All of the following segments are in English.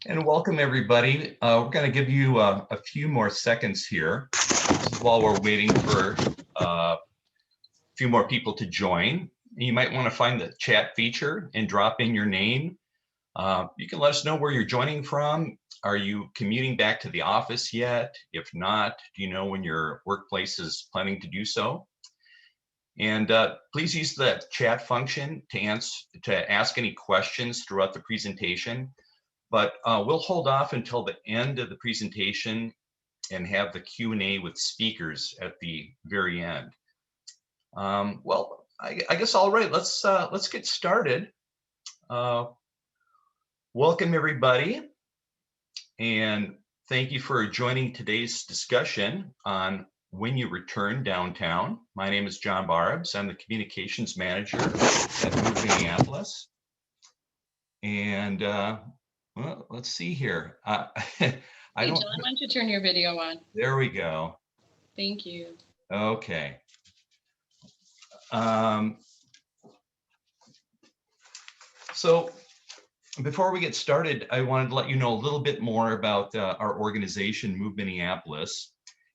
And welcome everybody. We're going to give you a few more seconds here. This is while we're waiting for a few more people to join. You might want to find the chat feature and drop in your name. You can let us know where you're joining from. Are you commuting back to the office yet? If not, do you know when your workplace is planning to do so? And please use the chat function to ask any questions throughout the presentation. But we'll hold off until the end of the presentation and have the Q&A with speakers at the very end. Well, I guess all right. Let's get started. Welcome everybody, and thank you for joining today's discussion on when you return downtown. My name is John Barbs. I'm the communications manager at Move Minneapolis, and well, let's see here. I Hey, don't. John, why don't you turn your video on? There we go. Thank you. Okay. So before we get started, I wanted to let you know a little bit more about our organization, Move Minneapolis.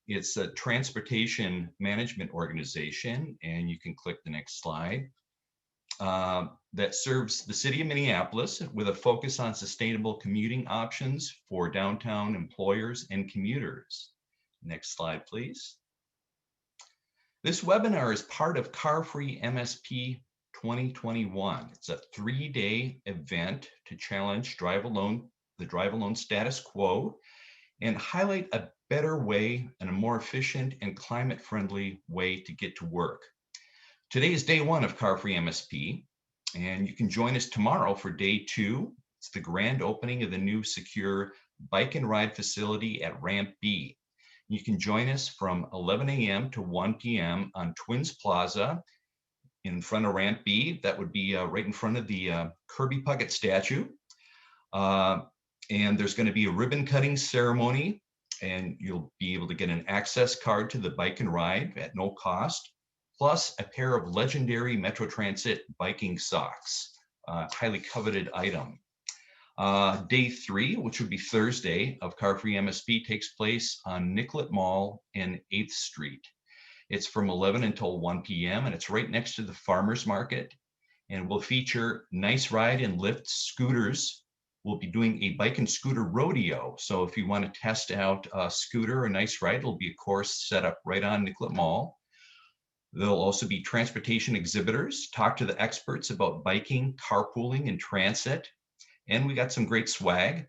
It's a transportation management organization, and you can click the next slide, that serves the city of Minneapolis with a focus on sustainable commuting options for downtown employers and commuters. Next slide, please. This webinar is part of CarFree MSP 2021. It's a 3-day event to challenge the drive alone status quo and highlight a better way and a more efficient and climate friendly way to get to work. Today is day 1 of CarFree MSP, and you can join us tomorrow for day 2. It's the grand opening of the new secure bike and ride facility at Ramp B. You can join us from 11 a.m. to 1 p.m. on Twins Plaza in front of Ramp B. That would be right in front of the Kirby Puckett statue. And there's going to be a ribbon cutting ceremony, and you'll be able to get an access card to the bike and ride at no cost, plus a pair of legendary Metro Transit biking socks, highly coveted item. Day 3, which would be Thursday of CarFree MSP, takes place on Nicollet Mall and 8th Street. It's from 11 until 1 p.m. and it's right next to the farmers market, and will feature Nice Ride and Lift scooters. We'll be doing a bike and scooter rodeo. So if you want to test out a scooter or Nice Ride, it'll be a course set up right on Nicollet Mall. There'll also be transportation exhibitors, talk to the experts about biking, carpooling, and transit. And we got some great swag.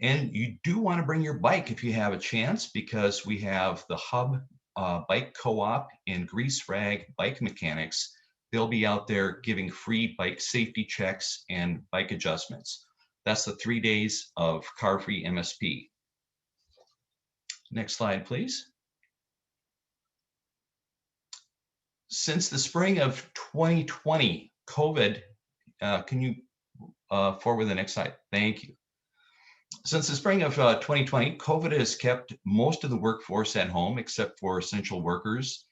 And you do want to bring your bike if you have a chance, because we have the Hub Bike Co-op and Grease Rag Bike Mechanics. They'll be out there giving free bike safety checks and bike adjustments. That's the 3 days of CarFree MSP. Next slide, please. Since the spring of 2020, COVID, can you forward the next slide? Thank you. Since the spring of 2020, COVID has kept most of the workforce at home, except for essential workers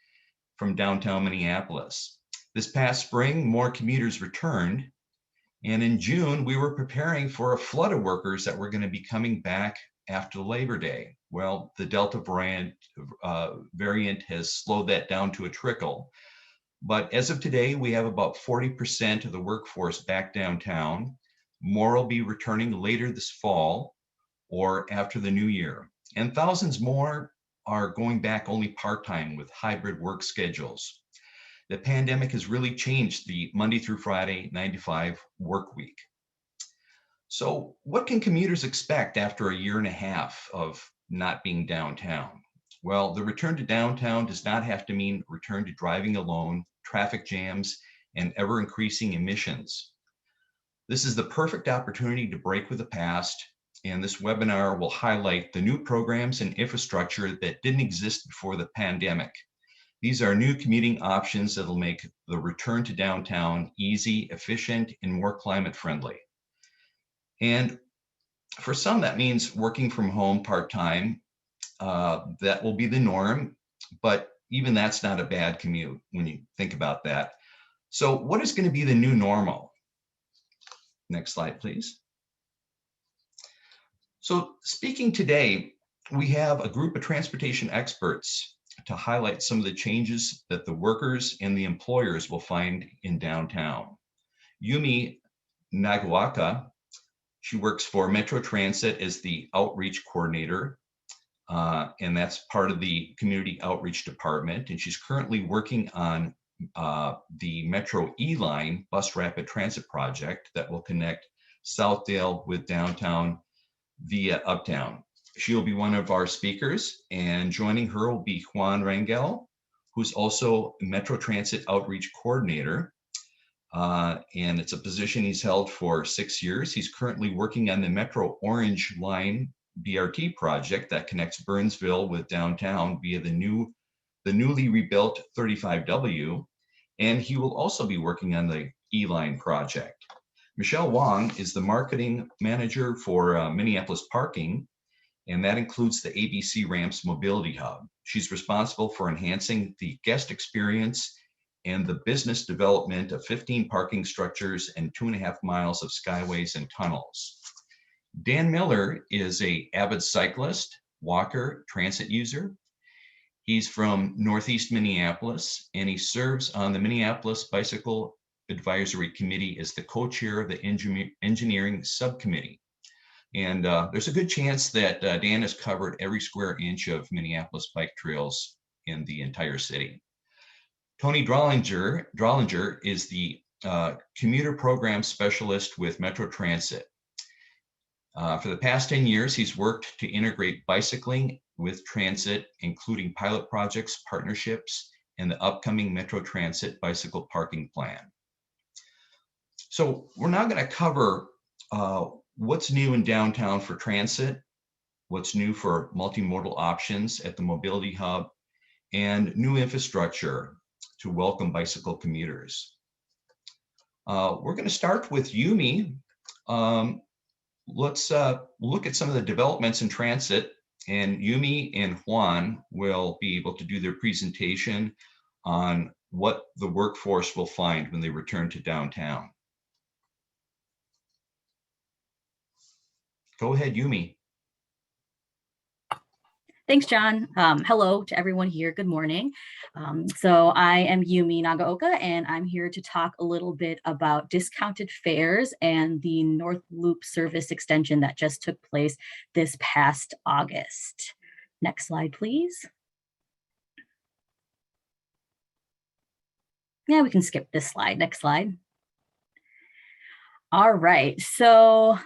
from downtown Minneapolis. This past spring, more commuters returned, and in June, we were preparing for a flood of workers that were going to be coming back after Labor Day. Well, the Delta variant has slowed that down to a trickle. But as of today, we have about 40% of the workforce back downtown. More will be returning later this fall or after the new year. And thousands more are going back only part-time with hybrid work schedules. The pandemic has really changed the Monday through Friday 9-to-5 work week. So what can commuters expect after a year and a half of not being downtown? Well, the return to downtown does not have to mean return to driving alone, traffic jams, and ever-increasing emissions. This is the perfect opportunity to break with the past, and this webinar will highlight the new programs and infrastructure that didn't exist before the pandemic. These are new commuting options that will make the return to downtown easy, efficient, and more climate friendly. And for some, that means working from home part-time. That will be the norm, but even that's not a bad commute when you think about that. So what is going to be the new normal? Next slide, please. So speaking today, we have a group of transportation experts to highlight some of the changes that the workers and the employers will find in downtown. Yumi Nagawaka, she works for Metro Transit as the outreach coordinator, and that's part of the community outreach department. And she's currently working on the Metro E-Line bus rapid transit project that will connect Southdale with downtown via Uptown. She'll be one of our speakers, and joining her will be Juan Rangel, who's also Metro Transit Outreach Coordinator. And it's a position he's held for 6 years. He's currently working on the Metro Orange Line BRT project that connects Burnsville with downtown via the newly rebuilt 35W. And he will also be working on the E-Line project. Michelle Wong is the marketing manager for Minneapolis Parking, and that includes the ABC Ramps Mobility Hub. She's responsible for enhancing the guest experience and the business development of 15 parking structures and 2.5 miles of skyways and tunnels. Dan Miller is an avid cyclist, walker, transit user. He's from Northeast Minneapolis, and he serves on the Minneapolis Bicycle Advisory Committee as the co-chair of the engineering subcommittee. And there's a good chance that Dan has covered every square inch of Minneapolis bike trails in the entire city. Tony Drollinger is the commuter program specialist with Metro Transit. For the past 10 years, he's worked to integrate bicycling with transit, including pilot projects, partnerships, and the upcoming Metro Transit bicycle parking plan. So we're now going to cover what's new in downtown for transit, what's new for multimodal options at the Mobility Hub, and new infrastructure to welcome bicycle commuters. We're going to start with Yumi. Let's look at some of the developments in transit, and Yumi and Juan will be able to do their presentation on what the workforce will find when they return to downtown. Go ahead, Yumi. Thanks, John. Hello to everyone here. Good morning. So I am Yumi Nagaoka, and I'm here to talk a little bit about discounted fares and the North Loop service extension that just took place this past August. Next slide, please. Yeah, we can skip this slide. Next slide. All right, so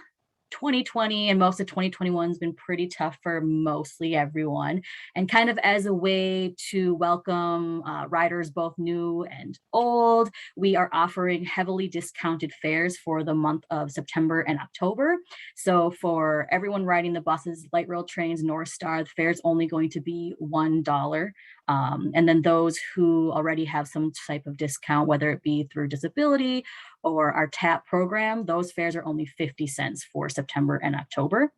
2020 and most of 2021 has been pretty tough for mostly everyone. And kind of as a way to welcome riders both new and old, we are offering heavily discounted fares for the month of September and October. So for everyone riding the buses, light rail trains, North Star, the fare is only going to be $1. And then those who already have some type of discount, whether it be through disability or our TAP program, those fares are only 50 cents for September and October.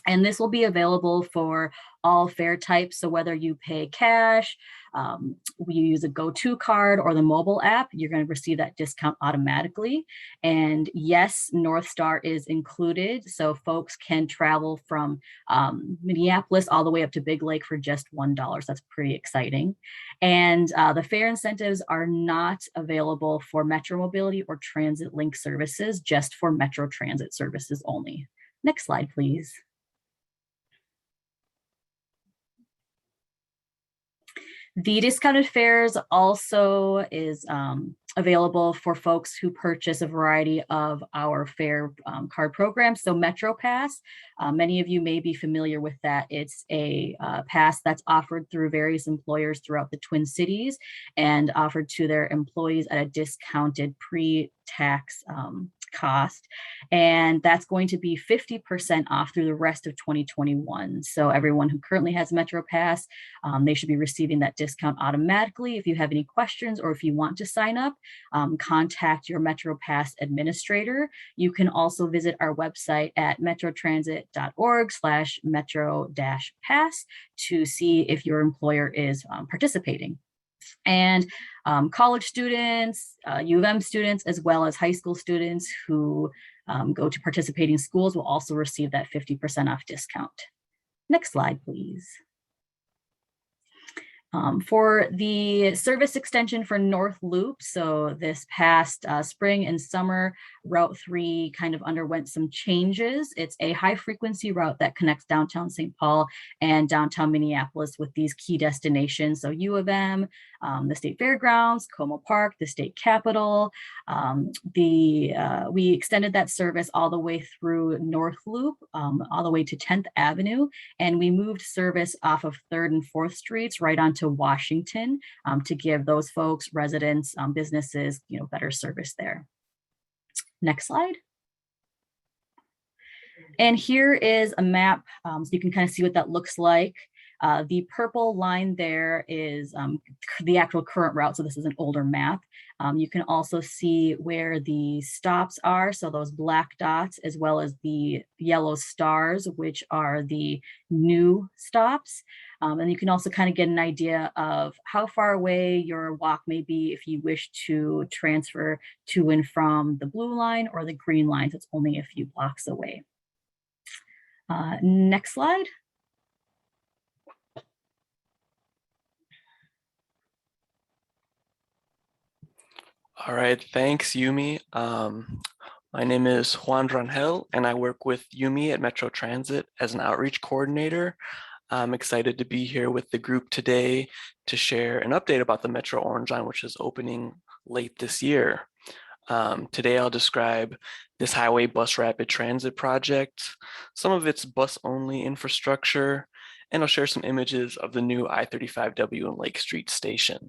And this will be available for all fare types. So whether you pay cash, you use a GoTo card or the mobile app, you're going to receive that discount automatically. And yes, North Star is included. So folks can travel from Minneapolis all the way up to Big Lake for just $1. So that's pretty exciting. And the fare incentives are not available for Metro Mobility or Transit Link services, just for Metro Transit services only. Next slide, please. The discounted fares also is available for folks who purchase a variety of our fare card programs. So Metro Pass, many of you may be familiar with that. It's a pass that's offered through various employers throughout the Twin Cities and offered to their employees at a discounted pre-tax cost, and that's going to be 50% off through the rest of 2021. So everyone who currently has Metro Pass, they should be receiving that discount automatically. If you have any questions or if you want to sign up, contact your Metro Pass administrator. You can also visit our website at metrotransit.org/metro-pass to see if your employer is participating. And college students, U of M students, as well as high school students who go to participating schools will also receive that 50% off discount. Next slide, please. For the service extension for North Loop, so this past spring and summer, Route 3 kind of underwent some changes. It's a high frequency route that connects downtown St. Paul and downtown Minneapolis with these key destinations. So U of M, the State Fairgrounds, Como Park, the State Capitol. We extended that service all the way through North Loop, all the way to 10th Avenue, and we moved service off of 3rd and 4th Streets right onto Washington to give those folks, residents, businesses, better service there. Next slide. And here is a map, so you can kind of see what that looks like. The purple line there is the actual current route, so this is an older map. You can also see where the stops are, so those black dots, as well as the yellow stars, which are the new stops. And you can also kind of get an idea of how far away your walk may be if you wish to transfer to and from the blue line or the green line, so it's only a few blocks away. Next slide. All right, thanks, Yumi. My name is Juan Rangel, and I work with Yumi at Metro Transit as an outreach coordinator. I'm excited to be here with the group today to share an update about the Metro Orange Line, which is opening late this year. Today, I'll describe this highway bus rapid transit project, some of its bus-only infrastructure, and I'll share some images of the new I-35W and Lake Street station.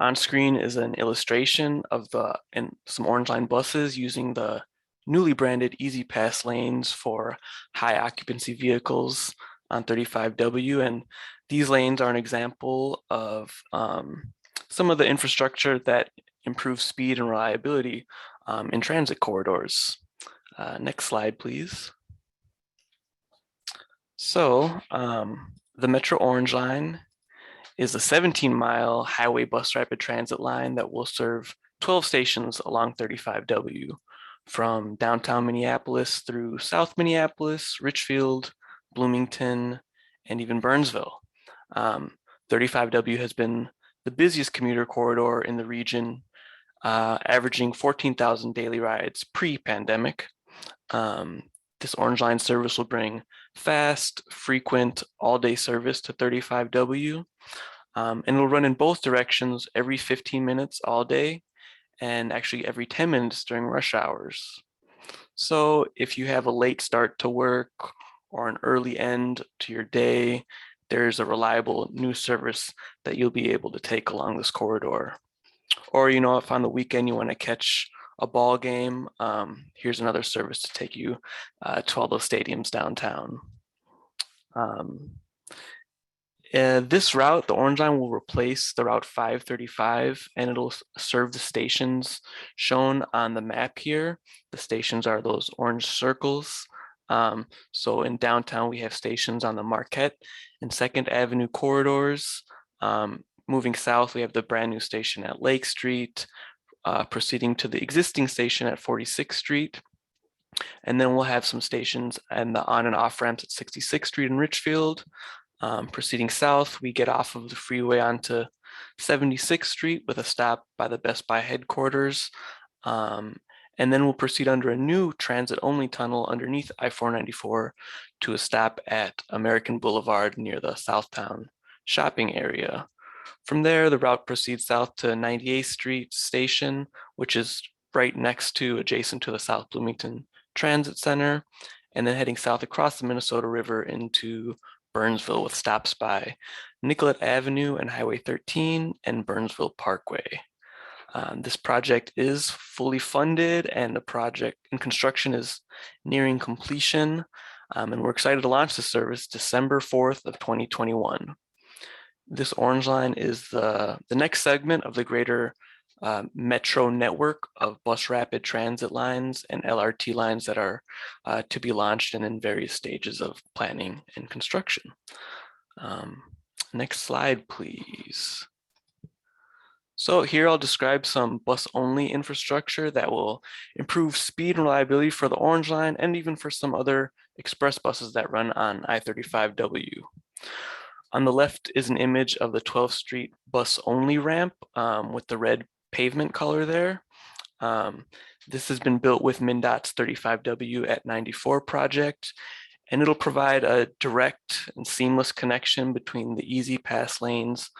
On screen is an illustration of some Orange Line buses using the newly branded Easy Pass lanes for high occupancy vehicles on 35W. And these lanes are an example of some of the infrastructure that improves speed and reliability in transit corridors. Next slide, please. So the Metro Orange Line is a 17-mile highway bus rapid transit line that will serve 12 stations along 35W from downtown Minneapolis through South Minneapolis, Richfield, Bloomington, and even Burnsville. 35W has been the busiest commuter corridor in the region, averaging 14,000 daily rides pre-pandemic. This Orange Line service will bring fast, frequent, all-day service to 35W. And it'll run in both directions every 15 minutes all day, and actually every 10 minutes during rush hours. So if you have a late start to work or an early end to your day, there's a reliable new service that you'll be able to take along this corridor. Or, if on the weekend you want to catch a ball game, here's another service to take you to all those stadiums downtown. This route, the Orange Line, will replace the Route 535, and it'll serve the stations shown on the map here. The stations are those orange circles. So in downtown, we have stations on the Marquette and 2nd Avenue corridors. Moving south, we have the brand new station at Lake Street, proceeding to the existing station at 46th Street. And then we'll have some stations and the on and off ramps at 66th Street in Richfield. Proceeding south, we get off of the freeway onto 76th Street with a stop by the Best Buy headquarters. And then we'll proceed under a new transit-only tunnel underneath I-494 to a stop at American Boulevard near the Southtown shopping area. From there, the route proceeds south to 98th Street Station, which is right next to, adjacent to the South Bloomington Transit Center, and then heading south across the Minnesota River into Burnsville with stops by Nicollet Avenue and Highway 13 and Burnsville Parkway. This project is fully funded, and the project in construction is nearing completion, and we're excited to launch the service December 4th of 2021. This Orange Line is the next segment of the greater metro network of bus rapid transit lines and LRT lines that are to be launched and in various stages of planning and construction. Next slide, please. So here I'll describe some bus-only infrastructure that will improve speed and reliability for the Orange Line and even for some other express buses that run on I-35W. On the left is an image of the 12th Street bus-only ramp with the red pavement color there. This has been built with MnDOT's 35W at 94 project, and it'll provide a direct and seamless connection between the easy pass lanes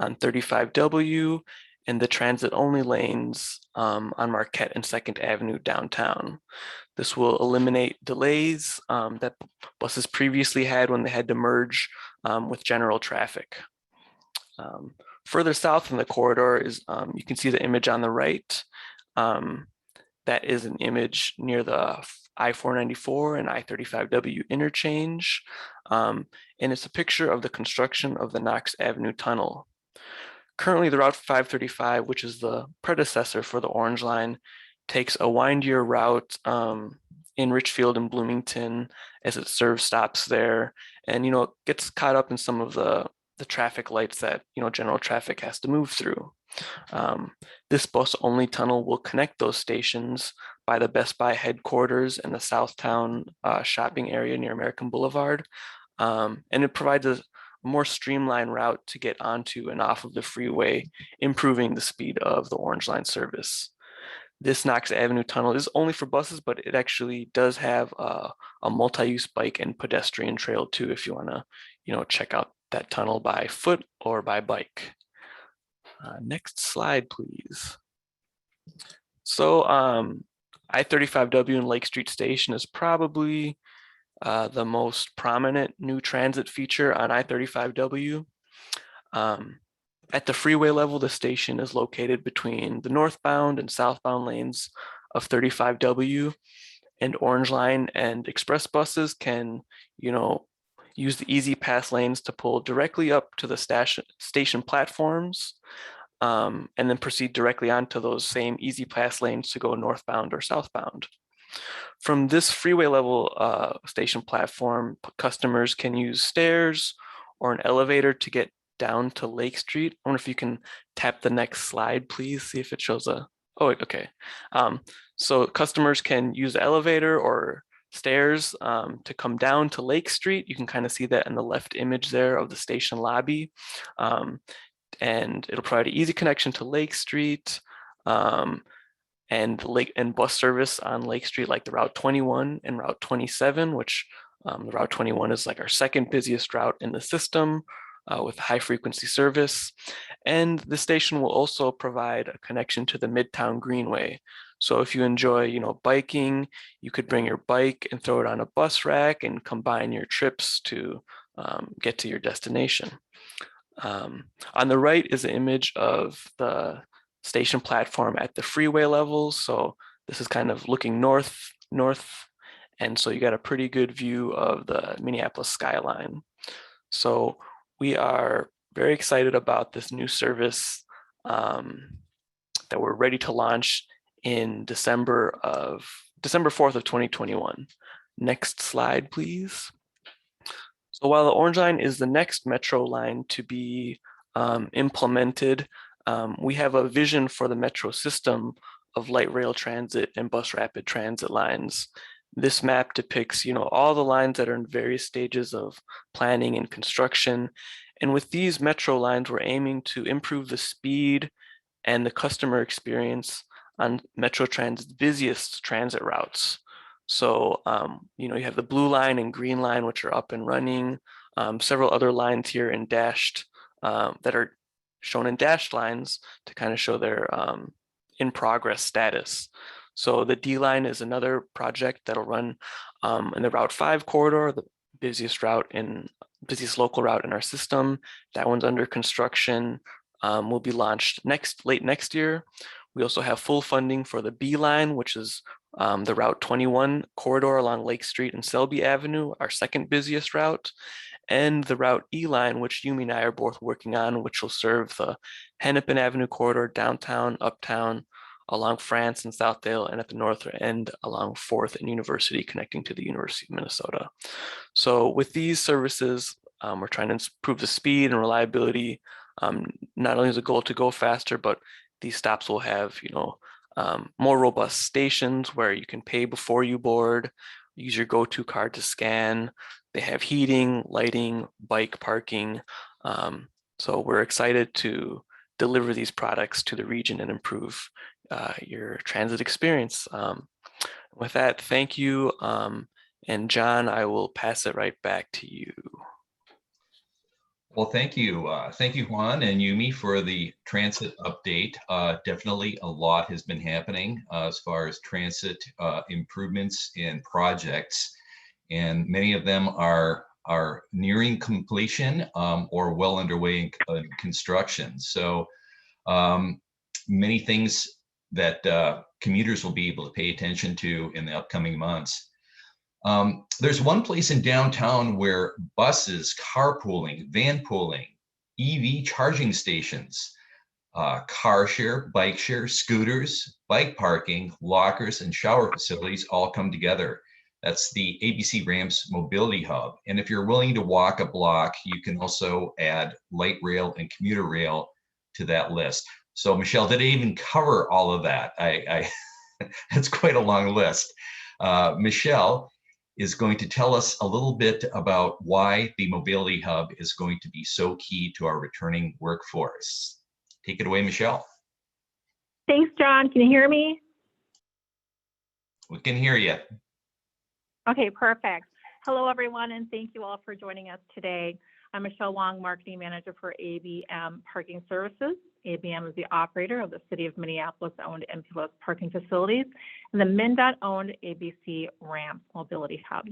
on 35W and the transit-only lanes on Marquette and 2nd Avenue downtown. This will eliminate delays that buses previously had when they had to merge with general traffic. Further south in the corridor is, you can see the image on the right. That is an image near the I-494 and I-35W interchange. And it's a picture of the construction of the Knox Avenue Tunnel. Currently, the Route 535, which is the predecessor for the Orange Line, takes a windier route in Richfield and Bloomington as it serves stops there, and it gets caught up in some of the traffic lights that general traffic has to move through. This bus-only tunnel will connect those stations by the Best Buy headquarters and the Southtown shopping area near American Boulevard, and it provides a more streamlined route to get onto and off of the freeway, improving the speed of the Orange Line service. This Knox Avenue tunnel is only for buses, but it actually does have a multi-use bike and pedestrian trail too, if you want to, check out that tunnel by foot or by bike. Next slide, please. So I-35W and Lake Street Station is probably the most prominent new transit feature on I-35W. At the freeway level, the station is located between the northbound and southbound lanes of 35W, and Orange Line and express buses can, use the easy pass lanes to pull directly up to the station platforms and then proceed directly onto those same easy pass lanes to go northbound or southbound. From this freeway level station platform, customers can use stairs or an elevator to get down to Lake Street. I wonder if you can tap the next slide, please, see if it shows okay. So customers can use the elevator or stairs to come down to Lake Street. You can kind of see that in the left image there of the station lobby. And it'll provide an easy connection to Lake Street and bus service on Lake Street, like the Route 21 and Route 27, which the Route 21 is like our second busiest route in the system with high frequency service. And the station will also provide a connection to the Midtown Greenway. So if you enjoy, biking, you could bring your bike and throw it on a bus rack and combine your trips to get to your destination. On the right is an image of the station platform at the freeway level. So this is kind of looking north, and so you got a pretty good view of the Minneapolis skyline. So we are very excited about this new service that we're ready to launch in December 4th of 2021. Next slide, please. So while the Orange Line is the next metro line to be implemented, we have a vision for the metro system of light rail transit and bus rapid transit lines. This map depicts, all the lines that are in various stages of planning and construction. And with these metro lines, we're aiming to improve the speed and the customer experience on Metro Transit's busiest transit routes. So, you have the blue line and green line, which are up and running. Several other lines here in dashed that are shown in dashed lines to kind of show their in progress status. So the D line is another project that'll run in the Route 5 corridor, the busiest local route in our system. That one's under construction, will be launched late next year. We also have full funding for the B line, which is the Route 21 corridor along Lake Street and Selby Avenue, our second busiest route, and the Route E line, which Yumi and I are both working on, which will serve the Hennepin Avenue corridor, downtown, uptown, along France and Southdale, and at the north end along 4th and University, connecting to the University of Minnesota. So with these services, we're trying to improve the speed and reliability Not only is the goal to go faster, but these stops will have, more robust stations where you can pay before you board, use your go-to card to scan. They have heating, lighting, bike parking. So we're excited to deliver these products to the region and improve your transit experience. With that, thank you. And John, I will pass it right back to you. Well, thank you. Thank you, Juan and Yumi, for the transit update. Definitely a lot has been happening as far as transit improvements and projects, and many of them are nearing completion or well underway in construction. So many things that commuters will be able to pay attention to in the upcoming months. There's one place in downtown where buses, carpooling, van pooling, EV charging stations, car share, bike share, scooters, bike parking, lockers, and shower facilities all come together. That's the ABC Ramps Mobility Hub. And if you're willing to walk a block, you can also add light rail and commuter rail to that list. So Michelle, did I even cover all of that? That's quite a long list. Michelle is going to tell us a little bit about why the Mobility Hub is going to be so key to our returning workforce. Take it away, Michelle. Thanks, John. Can you hear me? We can hear you. Okay, perfect. Hello, everyone, and thank you all for joining us today. I'm Michelle Wong, Marketing Manager for ABM Parking Services. ABM is the operator of the City of Minneapolis-owned MPLS parking facilities and the MnDOT-owned ABC Ramps Mobility Hub.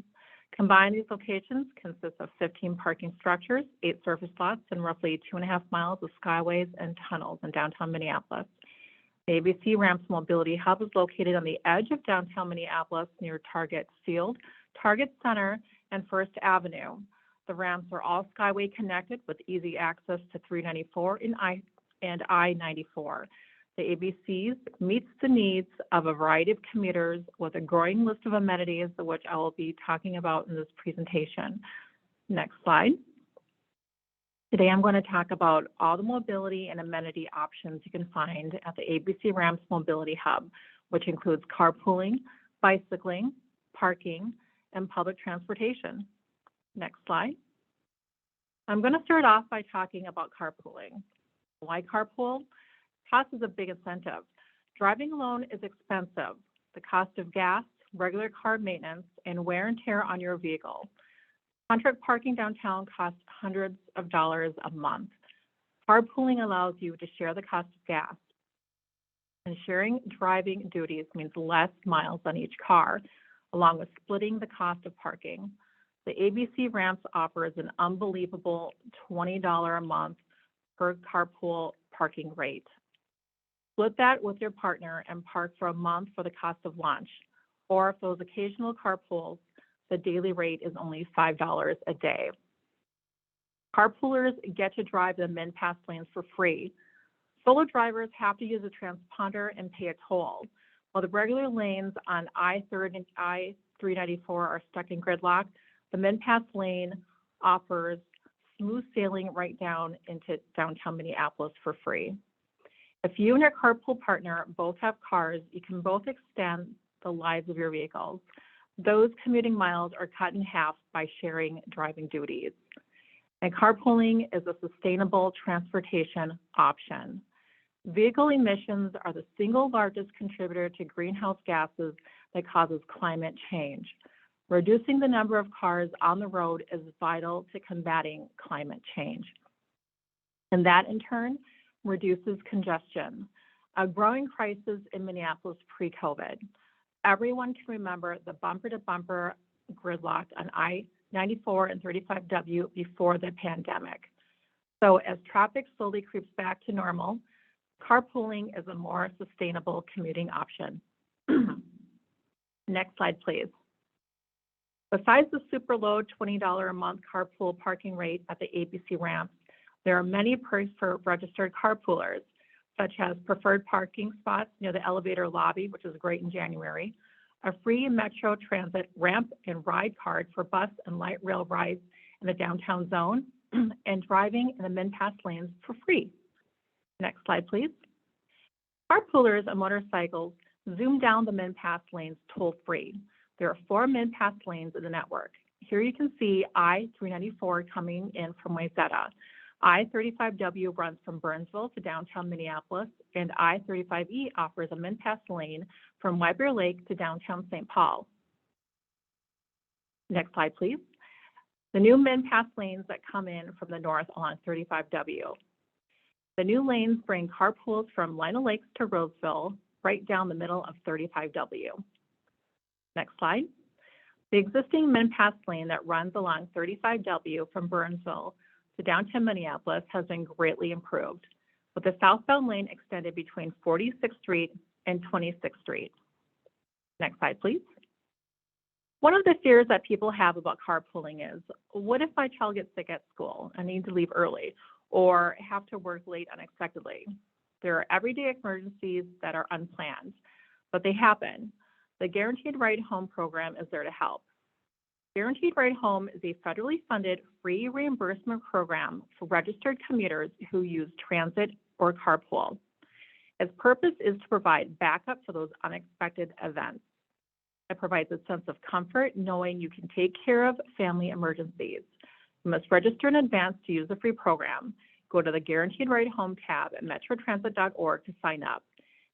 Combined, these locations consist of 15 parking structures, 8 surface lots, and roughly 2.5 miles of skyways and tunnels in downtown Minneapolis. The ABC Ramps Mobility Hub is located on the edge of downtown Minneapolis near Target Field, Target Center, and First Avenue. The ramps are all skyway connected with easy access to 394 and I-94. The ABCs meets the needs of a variety of commuters with a growing list of amenities, which I will be talking about in this presentation. Next slide. Today, I'm going to talk about all the mobility and amenity options you can find at the ABC Ramps Mobility Hub, which includes carpooling, bicycling, parking, and public transportation. Next slide. I'm going to start off by talking about carpooling. Why carpool? Cost is a big incentive. Driving alone is expensive. The cost of gas, regular car maintenance, and wear and tear on your vehicle. Contract parking downtown costs hundreds of dollars a month. Carpooling allows you to share the cost of gas. And sharing driving duties means less miles on each car, along with splitting the cost of parking. The ABC Ramps offers an unbelievable $20 a month per carpool parking rate. Split that with your partner and park for a month for the cost of lunch. Or if those occasional carpools, the daily rate is only $5 a day. Carpoolers get to drive the MnPass lanes for free. Solo drivers have to use a transponder and pay a toll. While the regular lanes on I-30 and I-394 are stuck in gridlock, the MnPass lane offers smooth sailing right down into downtown Minneapolis for free. If you and your carpool partner both have cars, you can both extend the lives of your vehicles. Those commuting miles are cut in half by sharing driving duties. And carpooling is a sustainable transportation option. Vehicle emissions are the single largest contributor to greenhouse gases that causes climate change. Reducing the number of cars on the road is vital to combating climate change. And that, in turn, reduces congestion, a growing crisis in Minneapolis pre-COVID. Everyone can remember the bumper-to-bumper gridlock on I-94 and 35W before the pandemic. So as traffic slowly creeps back to normal, carpooling is a more sustainable commuting option. Next slide, please. Besides the super low $20 a month carpool parking rate at the ABC Ramps, there are many perks for registered carpoolers, such as preferred parking spots near the elevator lobby, which is great in January, a free Metro Transit ramp and ride card for bus and light rail rides in the downtown zone, and driving in the min-pass lanes for free. Next slide, please. Carpoolers and motorcycles zoom down the min-pass lanes toll-free. There are 4 min-pass lanes in the network. Here you can see I-394 coming in from Wayzata. I-35W runs from Burnsville to downtown Minneapolis, and I-35E offers a min-pass lane from Weber Lake to downtown St. Paul. Next slide, please. The new min-pass lanes that come in from the north along 35W. The new lanes bring carpools from Lino Lakes to Roseville, right down the middle of 35W. Next slide. The existing min-pass lane that runs along 35W from Burnsville to downtown Minneapolis has been greatly improved, with the southbound lane extended between 46th Street and 26th Street. Next slide, please. One of the fears that people have about carpooling is, what if my child gets sick at school and needs to leave early or have to work late unexpectedly? There are everyday emergencies that are unplanned, but they happen. The Guaranteed Ride Home program is there to help. Guaranteed Ride Home is a federally funded free reimbursement program for registered commuters who use transit or carpool. Its purpose is to provide backup for those unexpected events. It provides a sense of comfort knowing you can take care of family emergencies. You must register in advance to use the free program. Go to the Guaranteed Ride Home tab at metrotransit.org to sign up.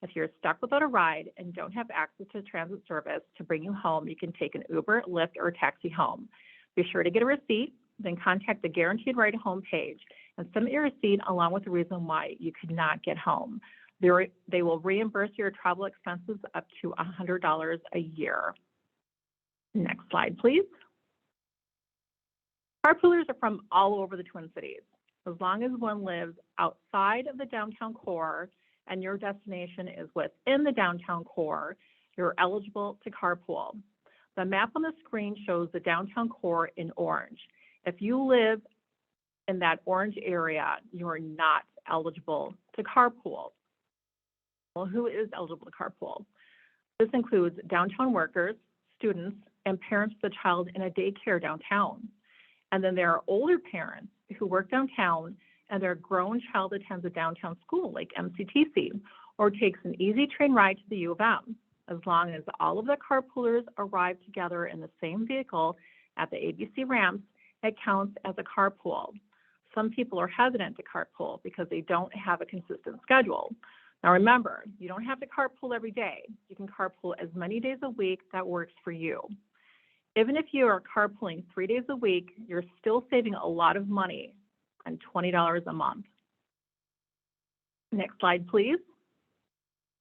If you're stuck without a ride and don't have access to transit service to bring you home, you can take an Uber, Lyft, or taxi home. Be sure to get a receipt, then contact the Guaranteed Ride Home page and submit your receipt along with the reason why you could not get home. They will reimburse your travel expenses up to $100 a year. Next slide, please. Carpoolers are from all over the Twin Cities. As long as one lives outside of the downtown core and your destination is within the downtown core, you're eligible to carpool. The map on the screen shows the downtown core in orange. If you live in that orange area, you are not eligible to carpool. Well, who is eligible to carpool? This includes downtown workers, students, and parents with a child in a daycare downtown. And then there are older parents who work downtown and their grown child attends a downtown school like MCTC or takes an easy train ride to the U of M. As long as all of the carpoolers arrive together in the same vehicle at the ABC ramps, it counts as a carpool. Some people are hesitant to carpool because they don't have a consistent schedule. Now remember, you don't have to carpool every day. You can carpool as many days a week that works for you. Even if you are carpooling 3 days a week, you're still saving a lot of money on $20 a month. Next slide, please.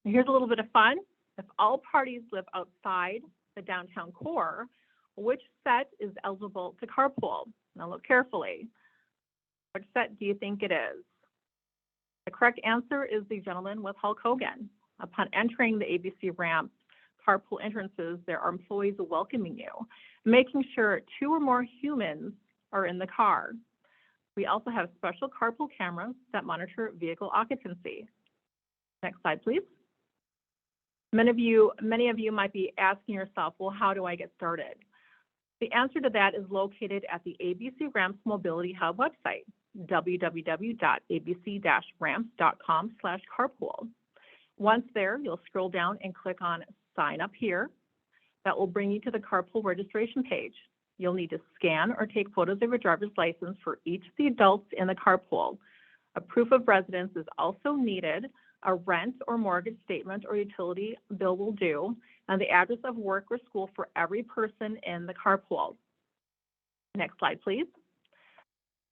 Here's a little bit of fun. If all parties live outside the downtown core, which set is eligible to carpool? Now look carefully. Which set do you think it is? The correct answer is the gentleman with Hulk Hogan. Upon entering the ABC ramp carpool entrances, there are employees welcoming you, making sure 2 or more humans are in the car. We also have special carpool cameras that monitor vehicle occupancy. Next slide, please. Many of you might be asking yourself, well, how do I get started? The answer to that is located at the ABC Ramps Mobility Hub website, www.abc-ramps.com/carpool. Once there, you'll scroll down and click on Sign Up Here. That will bring you to the carpool registration page. You'll need to scan or take photos of your driver's license for each of the adults in the carpool. A proof of residence is also needed. A rent or mortgage statement or utility bill will do, and the address of work or school for every person in the carpool. Next slide, please.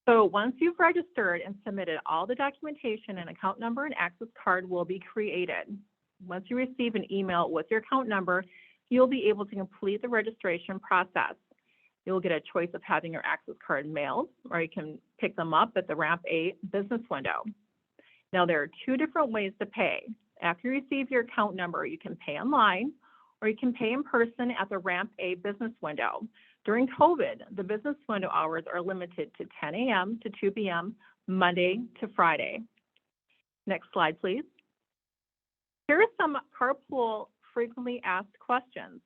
So once you've registered and submitted all the documentation, an account number and access card will be created. Once you receive an email with your account number, you'll be able to complete the registration process. You'll get a choice of having your access card mailed, or you can pick them up at the Ramp A business window. Now, there are 2 different ways to pay. After you receive your account number, you can pay online, or you can pay in person at the Ramp A business window. During COVID, the business window hours are limited to 10 a.m. to 2 p.m., Monday to Friday. Next slide, please. Here are some carpool frequently asked questions.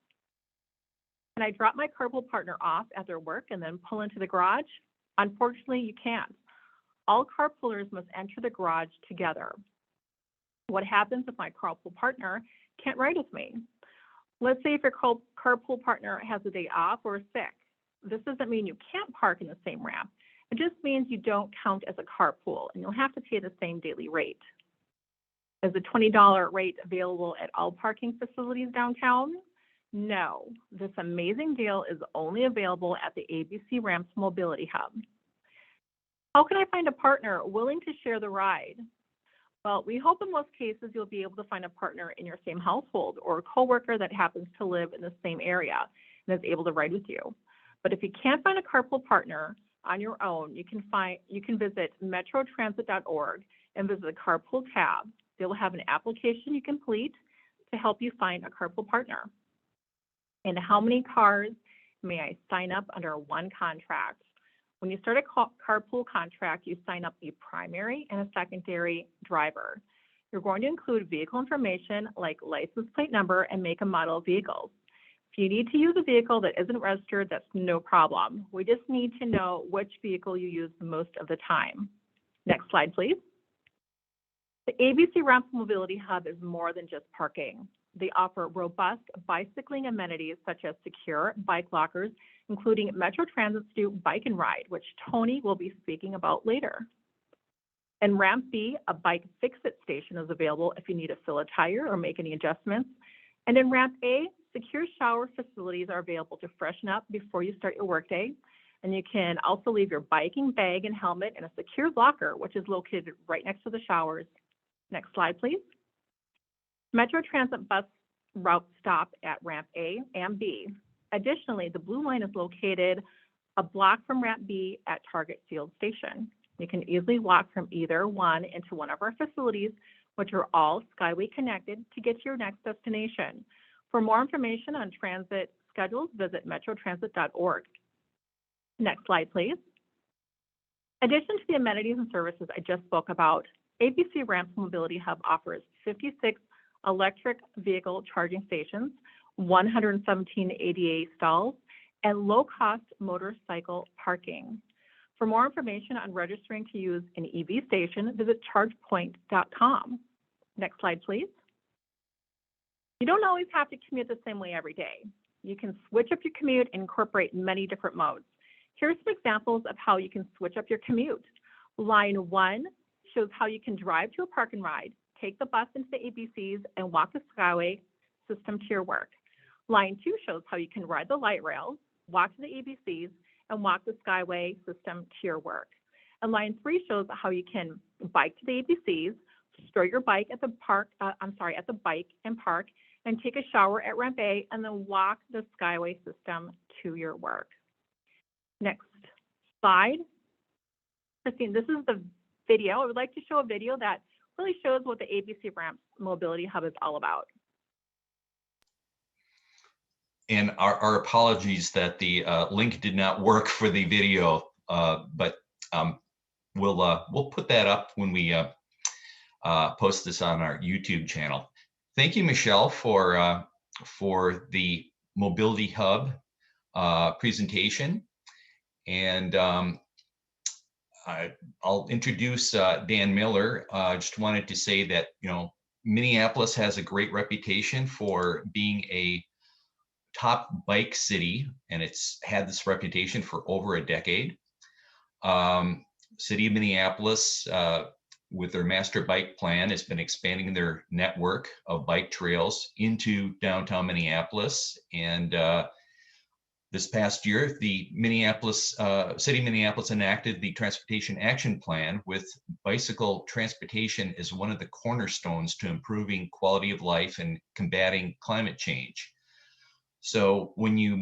Can I drop my carpool partner off at their work and then pull into the garage? Unfortunately, you can't. All carpoolers must enter the garage together. What happens if my carpool partner can't ride with me? Let's say if your carpool partner has a day off or is sick. This doesn't mean you can't park in the same ramp. It just means you don't count as a carpool and you'll have to pay the same daily rate. Is the $20 rate available at all parking facilities downtown? No, this amazing deal is only available at the ABC Ramps Mobility Hub. How can I find a partner willing to share the ride? Well, we hope in most cases you'll be able to find a partner in your same household or a coworker that happens to live in the same area and is able to ride with you. But if you can't find a carpool partner on your own, you can visit metrotransit.org and visit the carpool tab. They will have an application you complete to help you find a carpool partner. And how many cars may I sign up under one contract? When you start a carpool contract, you sign up a primary and a secondary driver. You're going to include vehicle information like license plate number and make and model of vehicles. If you need to use a vehicle that isn't registered, that's no problem. We just need to know which vehicle you use the most of the time. Next slide, please. The ABC Ramps Mobility Hub is more than just parking. They offer robust bicycling amenities such as secure bike lockers, including Metro Transit's new Bike and Ride, which Tony will be speaking about later. In Ramp B, a bike fix-it station is available if you need to fill a tire or make any adjustments. And in Ramp A, secure shower facilities are available to freshen up before you start your workday. And you can also leave your biking bag and helmet in a secure locker, which is located right next to the showers. Next slide, please. Metro Transit bus routes stop at Ramp A and B. Additionally, the Blue Line is located a block from Ramp B at Target Field Station. You can easily walk from either one into one of our facilities, which are all Skyway connected to get to your next destination. For more information on transit schedules, visit metrotransit.org. Next slide, please. In addition to the amenities and services I just spoke about, ABC Ramps Mobility Hub offers 56 electric vehicle charging stations, 117 ADA stalls, and low-cost motorcycle parking. For more information on registering to use an EV station, visit chargepoint.com. Next slide, please. You don't always have to commute the same way every day. You can switch up your commute and incorporate many different modes. Here's some examples of how you can switch up your commute. Line 1 shows how you can drive to a park and ride, take the bus into the ABCs, and walk the Skyway system to your work. Line 2 shows how you can ride the light rail, walk to the ABCs, and walk the Skyway system to your work. And line 3 shows how you can bike to the ABCs, store your bike at the at the bike and park, and take a shower at Ramp A, and then walk the Skyway system to your work. Next slide. Christine, this is the video. I would like to show a video that really shows what the ABC Ramps Mobility Hub is all about. And our apologies that the link did not work for the video, but we'll put that up when we post this on our YouTube channel. Thank you, Michelle, for the Mobility Hub presentation. And I'll introduce Dan Miller. I just wanted to say that, Minneapolis has a great reputation for being a top bike city, and it's had this reputation for over a decade. City of Minneapolis, with their master bike plan, has been expanding their network of bike trails into downtown Minneapolis. And this past year, the City of Minneapolis enacted the Transportation Action Plan, with bicycle transportation as one of the cornerstones to improving quality of life and combating climate change. So when you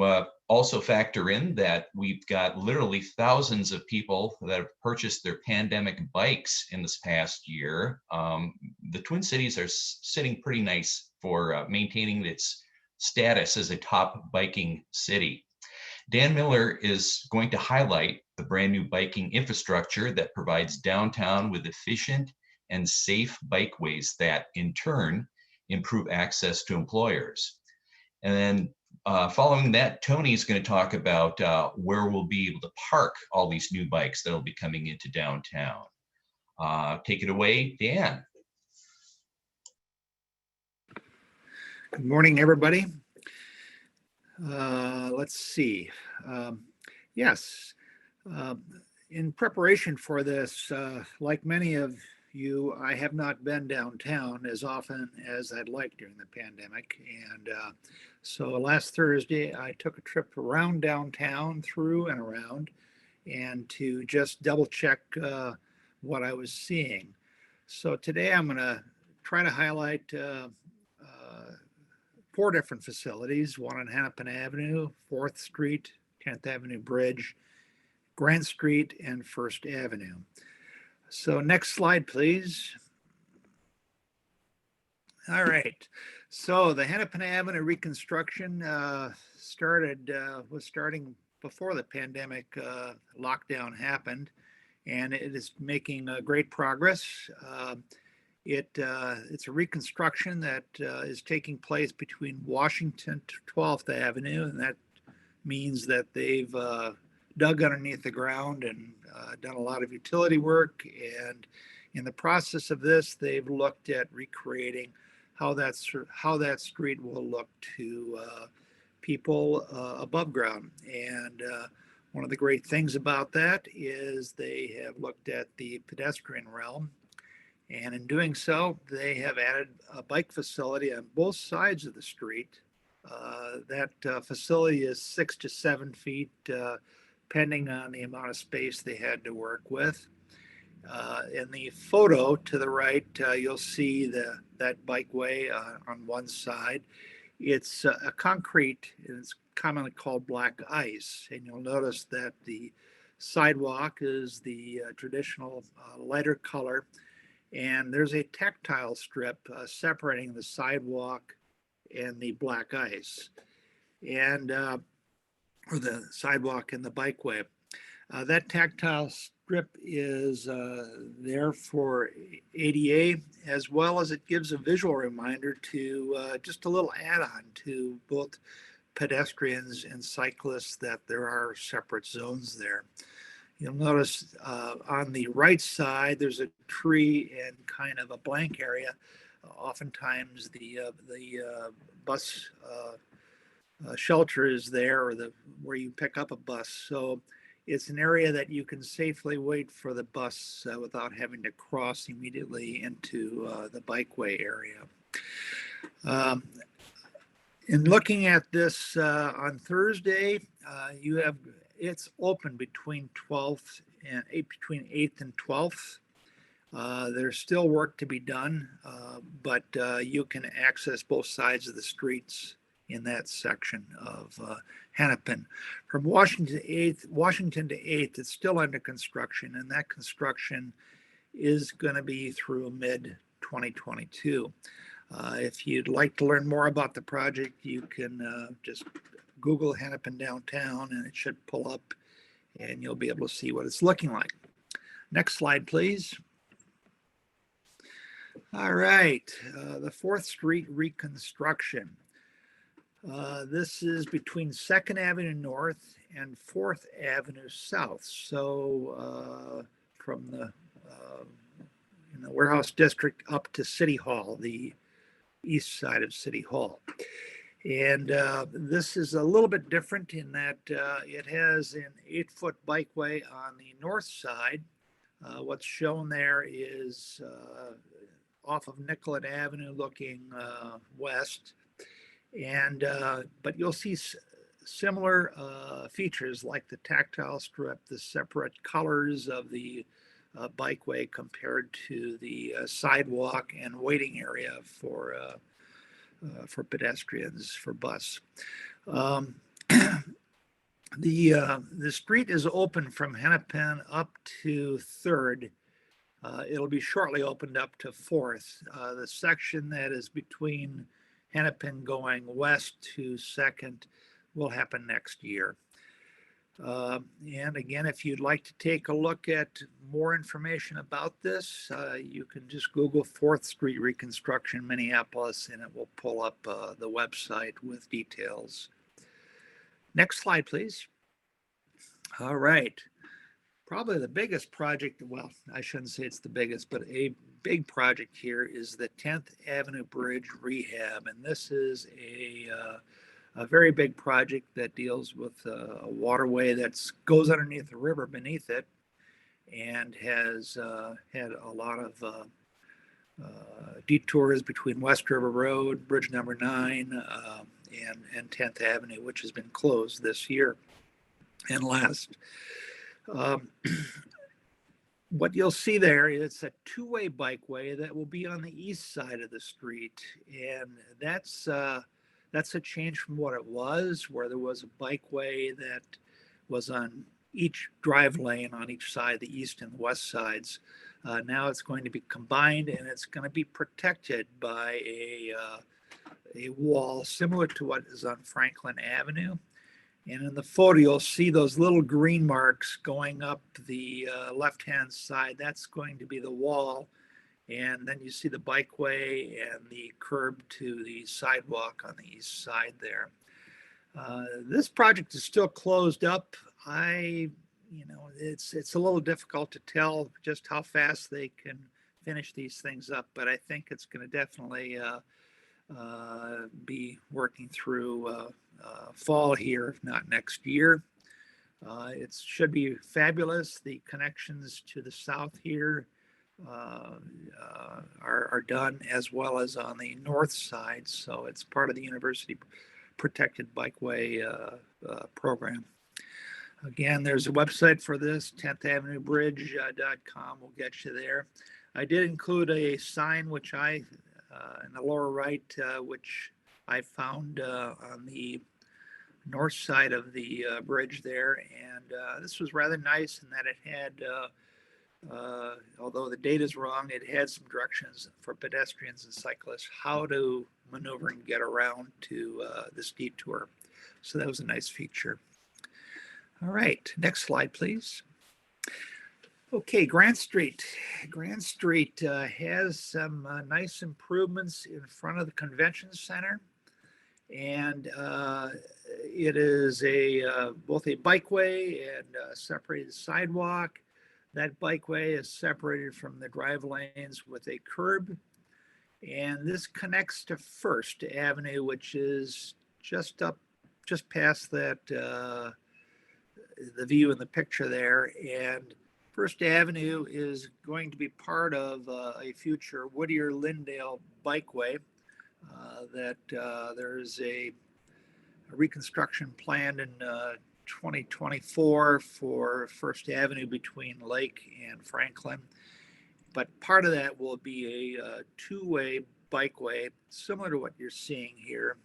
also factor in that we've got literally thousands of people that have purchased their pandemic bikes in this past year, the Twin Cities are sitting pretty nice for maintaining its status as a top biking city. Dan Miller is going to highlight the brand new biking infrastructure that provides downtown with efficient and safe bikeways that in turn improve access to employers. And then Following that, Tony's going to talk about where we'll be able to park all these new bikes that will be coming into downtown. Take it away, Dan. Good morning, everybody. Let's see. Yes, in preparation for this, like many of you, I have not been downtown as often as I'd like during the pandemic. And so last Thursday, I took a trip around downtown, through and around, and to just double check what I was seeing. So today I'm going to try to highlight 4 different facilities, one on Hennepin Avenue, 4th Street, 10th Avenue Bridge, Grant Street, and 1st Avenue. So next slide, please. All right. So the Hennepin Avenue reconstruction was starting before the pandemic lockdown happened, and it is making great progress. It's a reconstruction that is taking place between Washington to 12th Avenue, and that means that they've dug underneath the ground and done a lot of utility work. And in the process of this, they've looked at recreating how that street will look to people above ground. And one of the great things about that is they have looked at the pedestrian realm. And in doing so, they have added a bike facility on both sides of the street. That facility is 6 to 7 feet, depending on the amount of space they had to work with. In the photo to the right, you'll see that bikeway on one side. It's a concrete, and it's commonly called black ice. And you'll notice that the sidewalk is the traditional lighter color. And there's a tactile strip separating the sidewalk and the black ice, and or the sidewalk and the bikeway. That tactile strip is there for ADA, as well as it gives a visual reminder to just a little add-on to both pedestrians and cyclists that there are separate zones there. You'll notice on the right side, there's a tree and kind of a blank area. Oftentimes the bus shelter is there, or where you pick up a bus. So it's an area that you can safely wait for the bus without having to cross immediately into the bikeway area. In looking at this on Thursday, it's open between 12th and between 8th and 12th. There's still work to be done, but you can access both sides of the streets in that section of Hennepin. From Washington to 8th, it's still under construction, and that construction is going to be through mid-2022. If you'd like to learn more about the project, you can just Google Hennepin downtown, and it should pull up, and you'll be able to see what it's looking like. Next slide, please. All right, the 4th Street reconstruction. This is between 2nd Avenue North and 4th Avenue South. So from the Warehouse District up to City Hall, the east side of City Hall. And this is a little bit different in that it has an 8-foot bikeway on the north side. What's shown there is off of Nicollet Avenue looking west. And but you'll see similar features like the tactile strip, the separate colors of the bikeway compared to the sidewalk and waiting area for pedestrians, for bus. The street is open from Hennepin up to 3rd. It'll be shortly opened up to 4th. The section that is between Hennepin going west to 2nd will happen next year. And again, if you'd like to take a look at more information about this, you can just Google 4th Street Reconstruction Minneapolis, and it will pull up the website with details. Next slide, please. All right. Probably the biggest project, well, I shouldn't say it's the biggest, but a big project here is the 10th Avenue Bridge rehab. And this is a very big project that deals with a waterway that goes underneath the river beneath it and has had a lot of detours between West River Road, Bridge number 9, and 10th Avenue, which has been closed this year and last. What you'll see there is a two-way bikeway that will be on the east side of the street, and that's a change from what it was, where there was a bikeway that was on each drive lane on each side, the east and west sides. Now it's going to be combined, and it's going to be protected by a wall similar to what is on Franklin Avenue. And in the photo, you'll see those little green marks going up the left-hand side. That's going to be the wall. And then you see the bikeway and the curb to the sidewalk on the east side there. This project is still closed up. It's a little difficult to tell just how fast they can finish these things up, but I think it's going to definitely be working through fall here, if not next year. It should be fabulous. The connections to the south here are done, as well as on the north side. So it's part of the University Protected Bikeway program. Again, there's a website for this, 10thavenuebridge.com will get you there. I did include a sign, which in the lower right, which I found on the north side of the bridge there. And this was rather nice in that it had, although the date is wrong, it had some directions for pedestrians and cyclists, how to maneuver and get around to this detour. So that was a nice feature. All right, next slide, please. Okay, Grant Street. Grant Street has some nice improvements in front of the convention center. And it is both a bikeway and a separated sidewalk. That bikeway is separated from the drive lanes with a curb. And this connects to First Avenue, which is just past that, the view in the picture there. And First Avenue is going to be part of a future Whittier-Lyndale bikeway. That there's a reconstruction planned in 2024 for First Avenue between Lake and Franklin. But part of that will be a two-way bikeway, similar to what you're seeing here,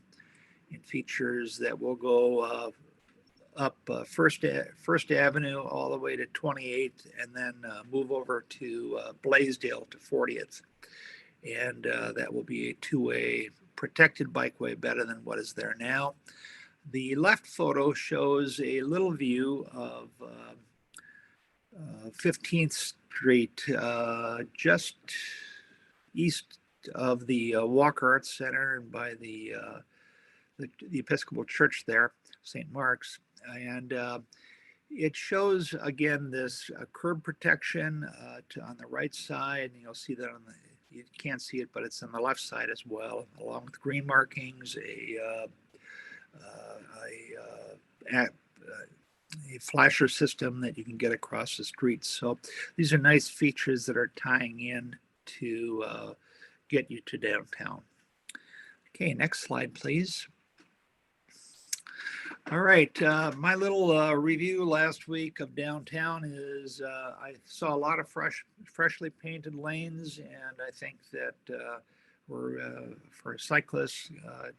in features that will go up First Avenue all the way to 28th, and then move over to Blaisdell to 40th. And that will be a two-way protected bikeway, better than what is there now. The left photo shows a little view of 15th Street, just east of the Walker Arts Center and by the Episcopal Church there, St. Mark's. And it shows, again, this curb protection on the right side. And you'll see that on you can't see it, but it's on the left side as well, along with green markings, a flasher system that you can get across the street. So these are nice features that are tying in to get you to downtown. Okay, next slide, please. All right, my little review last week of downtown is I saw a lot of freshly painted lanes, and I think that for cyclists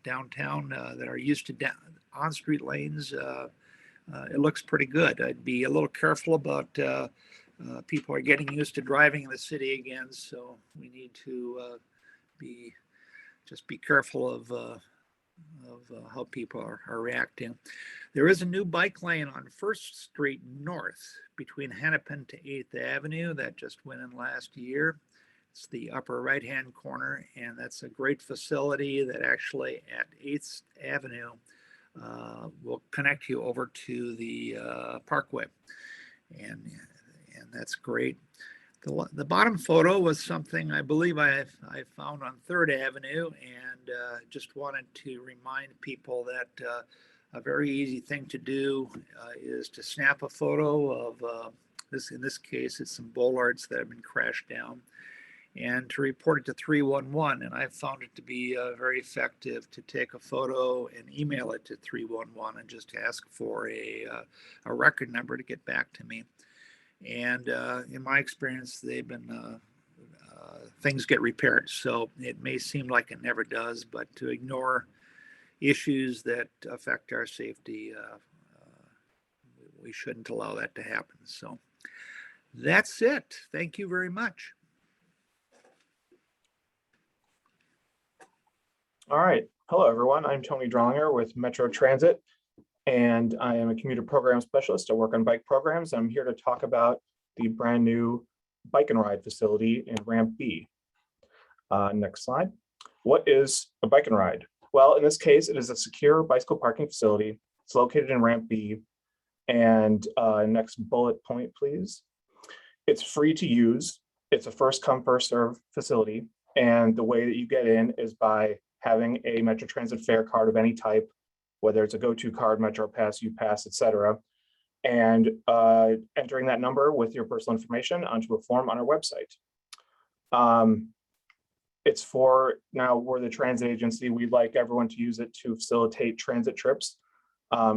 downtown that are used to on-street lanes, it looks pretty good. I'd be a little careful about people are getting used to driving in the city again, so we need to be careful of how people are reacting. There is a new bike lane on First Street North between Hennepin to 8th Avenue that just went in last year. It's the upper right-hand corner, and that's a great facility that actually at 8th Avenue will connect you over to the Parkway, and that's great. The bottom photo was something I believe I found on 3rd Avenue, and just wanted to remind people that a very easy thing to do is to snap a photo of this. In this case, it's some bollards that have been crashed down, and to report it to 311. And I found it to be very effective to take a photo and email it to 311 and just ask for a record number to get back to me. And in my experience, they've been things get repaired. So it may seem like it never does, but to ignore issues that affect our safety, we shouldn't allow that to happen. So that's it. Thank you very much. All right. Hello, everyone. I'm Tony Drawlinger with Metro Transit, and I am a commuter program specialist. I work on bike programs. I'm here to talk about the brand new bike and ride facility in Ramp B. Next slide. What is a bike and ride? Well, in this case, it is a secure bicycle parking facility. It's located in Ramp B. And next bullet point, please. It's free to use. It's a first come, first serve facility. And the way that you get in is by having a Metro Transit fare card of any type, whether it's a GoTo card, Metro Pass, UPass, etc., and entering that number with your personal information onto a form on our website. It's for, now we're the transit agency, we'd like everyone to use it to facilitate transit trips.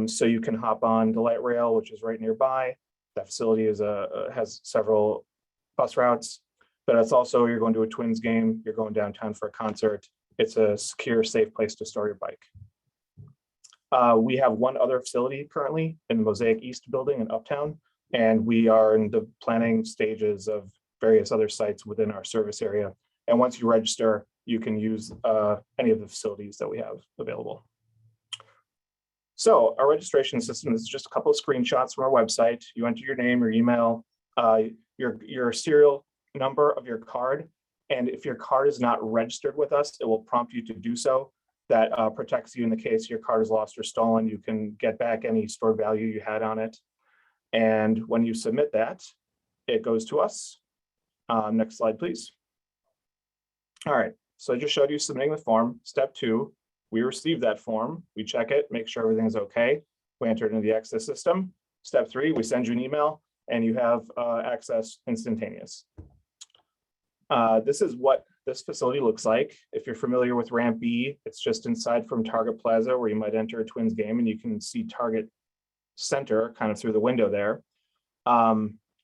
So you can hop on the light rail, which is right nearby. That facility is has several bus routes, but it's also, you're going to a Twins game, you're going downtown for a concert. It's a secure, safe place to store your bike. We have one other facility currently in the Mosaic East building in Uptown, and we are in the planning stages of various other sites within our service area. And once you register, you can use any of the facilities that we have available. So our registration system is just a couple of screenshots from our website. You enter your name, your email, your serial number of your card. And if your card is not registered with us, it will prompt you to do so. That protects you in the case your card is lost or stolen. You can get back any stored value you had on it. And when you submit that, it goes to us. Next slide, please. All right, so I just showed you submitting the form. Step 2, we receive that form, we check it, make sure everything's okay. We enter it into the access system. Step 3, we send you an email and you have access instantaneous. This is what this facility looks like. If you're familiar with Ramp B, it's just inside from Target Plaza where you might enter a Twins game and you can see Target Center kind of through the window there.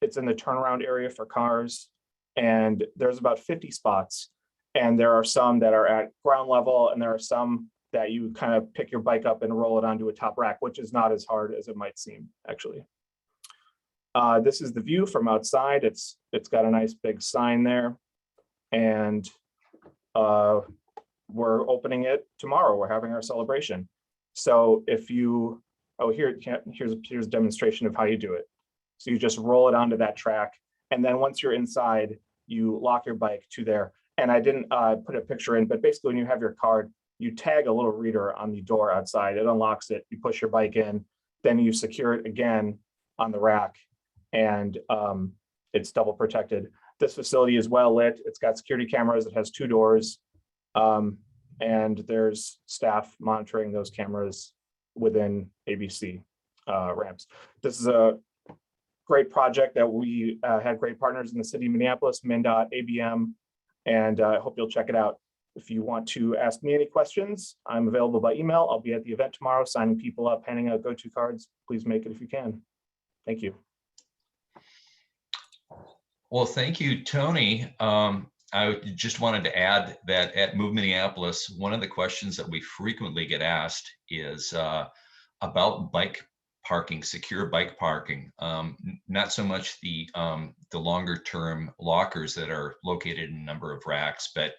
It's in the turnaround area for cars, and there's about 50 spots. And there are some that are at ground level, and there are some that you kind of pick your bike up and roll it onto a top rack, which is not as hard as it might seem, actually. This is the view from outside. It's got a nice big sign there. And we're opening it tomorrow. We're having our celebration. So if you, here's a demonstration of how you do it. So you just roll it onto that track. And then once you're inside, you lock your bike to there. And I didn't put a picture in, but basically when you have your card, you tag a little reader on the door outside. It unlocks it. You push your bike in, then you secure it again on the rack, and it's double protected. This facility is well lit. It's got security cameras. It has 2 doors, and there's staff monitoring those cameras within ABC ramps. This is a great project that we had great partners in the city of Minneapolis, MnDOT, ABM, and I hope you'll check it out. If you want to ask me any questions, I'm available by email. I'll be at the event tomorrow, signing people up, handing out GoTo cards. Please make it if you can. Thank you. Well, thank you, Tony. I just wanted to add that at Move Minneapolis, one of the questions that we frequently get asked is about bike parking, secure bike parking. Not so much the longer term lockers that are located in a number of racks, but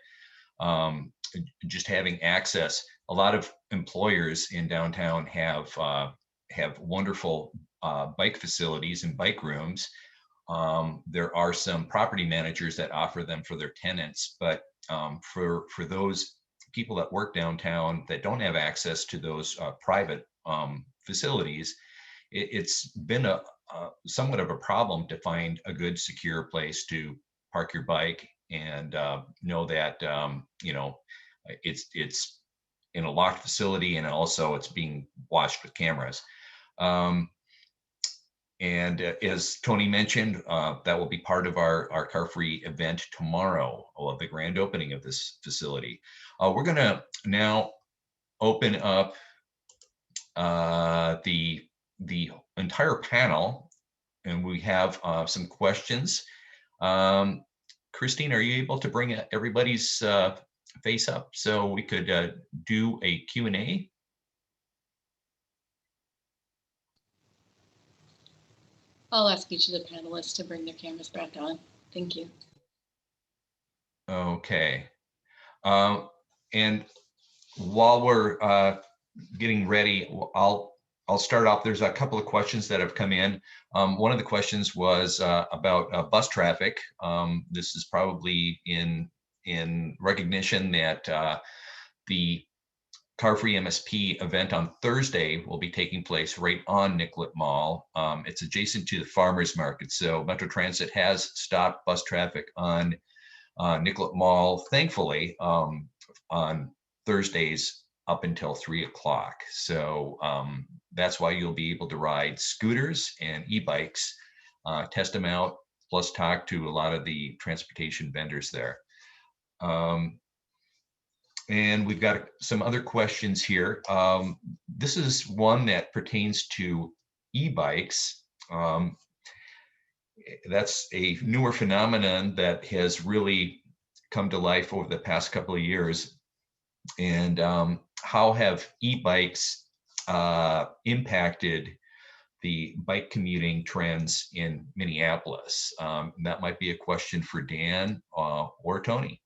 just having access. A lot of employers in downtown have wonderful bike facilities and bike rooms. There are some property managers that offer them for their tenants, but for those people that work downtown that don't have access to those private facilities, it's been a somewhat of a problem to find a good secure place to park your bike and know that you know, it's in a locked facility, and also it's being watched with cameras. And as Tony mentioned, that will be part of our CarFree event tomorrow, the grand opening of this facility. We're going to now open up the entire panel, and we have some questions. Christine, are you able to bring everybody's face up so we could do a Q&A? I'll ask each of the panelists to bring their cameras back on. Thank you. Okay. And while we're getting ready, I'll start off. There's a couple of questions that have come in. One of the questions was about bus traffic. This is probably in recognition that the CarFree MSP event on Thursday will be taking place right on Nicollet Mall. It's adjacent to the farmers market. So Metro Transit has stopped bus traffic on Nicollet Mall, thankfully, on Thursdays up until 3 o'clock. So that's why you'll be able to ride scooters and e-bikes, test them out, plus talk to a lot of the transportation vendors there. And we've got some other questions here. This is one that pertains to e-bikes. That's a newer phenomenon that has really come to life over the past couple of years. And how have e-bikes impacted the bike commuting trends in Minneapolis? That might be a question for Dan or Tony.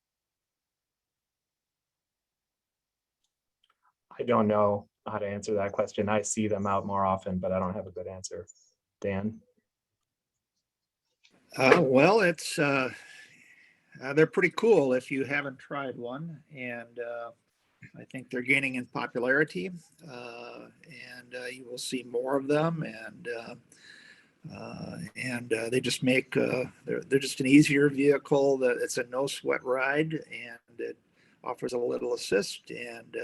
I don't know how to answer that question. I see them out more often, but I don't have a good answer. Dan? Well, it's they're pretty cool if you haven't tried one, and I think they're gaining in popularity, and you will see more of them, and they just make they're just an easier vehicle. That it's a no sweat ride, and it offers a little assist. And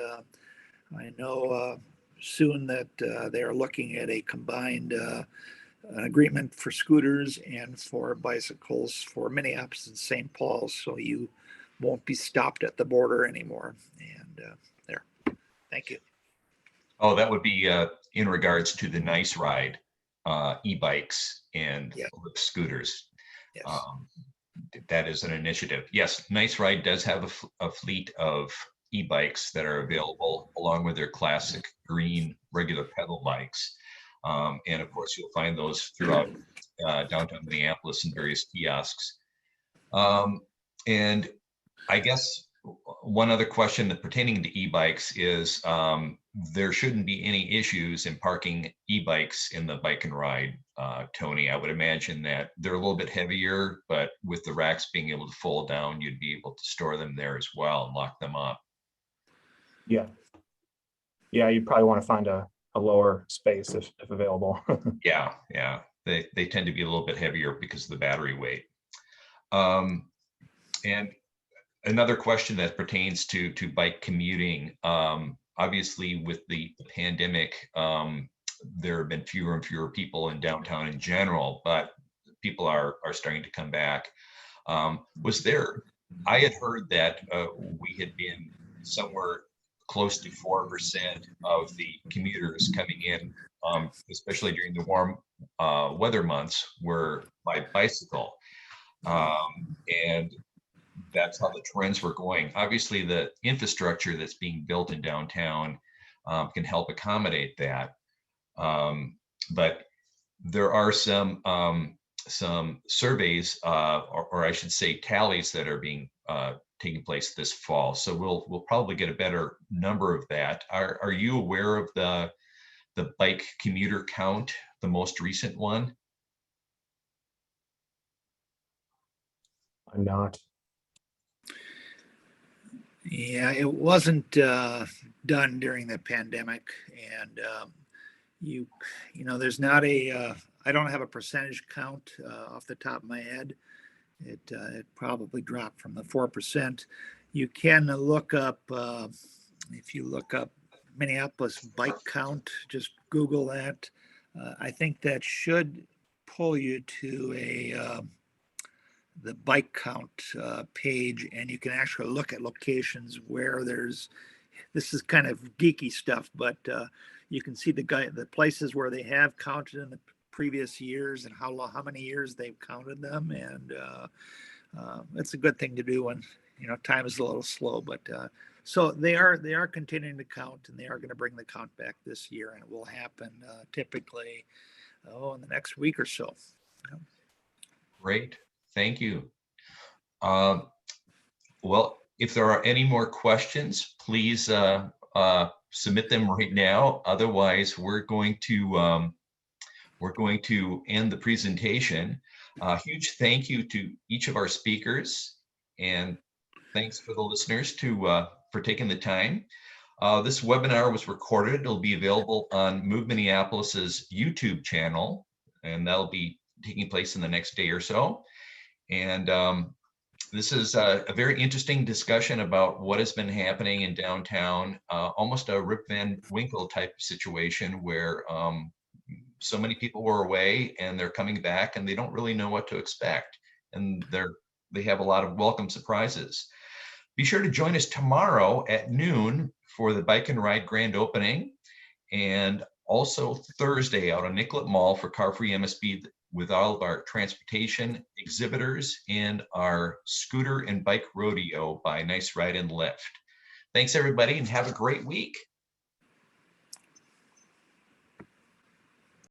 I know soon that they are looking at a combined an agreement for scooters and for bicycles for Minneapolis and St. Paul, so you won't be stopped at the border anymore. And there, thank you. Oh, that would be in regards to the Nice Ride e-bikes and scooters. Yes. That is an initiative. Yes, Nice Ride does have a fleet of e-bikes that are available along with their classic green regular pedal bikes. And of course, you'll find those throughout downtown Minneapolis in various kiosks. And I guess one other question that pertaining to e-bikes is there shouldn't be any issues in parking e-bikes in the bike and ride, Tony. I would imagine that they're a little bit heavier, but with the racks being able to fold down, you'd be able to store them there as well and lock them up. Yeah. Yeah, you probably want to find a lower space if available. Yeah, they tend to be a little bit heavier because of the battery weight. And another question that pertains to bike commuting, obviously with the pandemic, there have been fewer and fewer people in downtown in general, but people are starting to come back. I had heard that we had been somewhere close to 4% of the commuters coming in, especially during the warm weather months, were by bicycle. And that's how the trends were going. Obviously, the infrastructure that's being built in downtown can help accommodate that. But there are some surveys, or I should say tallies, that are being taking place this fall. So we'll probably get a better number of that. Are you aware of the bike commuter count, the most recent one? I'm not. Yeah, it wasn't done during the pandemic, and you know, there's not a, I don't have a percentage count off the top of my head. It probably dropped from the 4%. You can look up, if you look up Minneapolis bike count, just Google that. I think that should pull you to the bike count page, and you can actually look at locations where there's, this is kind of geeky stuff, but you can see the places where they have counted in the previous years and how many years they've counted them, and it's a good thing to do when, you know, time is a little slow. But so they are continuing to count, and they are going to bring the count back this year, and it will happen typically in the next week or so. Great, thank you. Well, if there are any more questions, please submit them right now. Otherwise, we're going to end the presentation. Huge thank you to each of our speakers, and thanks for the listeners for taking the time. This webinar was recorded. It'll be available on Move Minneapolis's YouTube channel, and that'll be taking place in the next day or so. And this is a very interesting discussion about what has been happening in downtown, almost a Rip Van Winkle type situation where so many people were away and they're coming back and they don't really know what to expect. And they have a lot of welcome surprises. Be sure to join us tomorrow at noon for the Bike and Ride grand opening, and also Thursday out on Nicollet Mall for CarFree MSP with all of our transportation exhibitors and our scooter and bike rodeo by Nice Ride and Lift. Thanks everybody, and have a great week.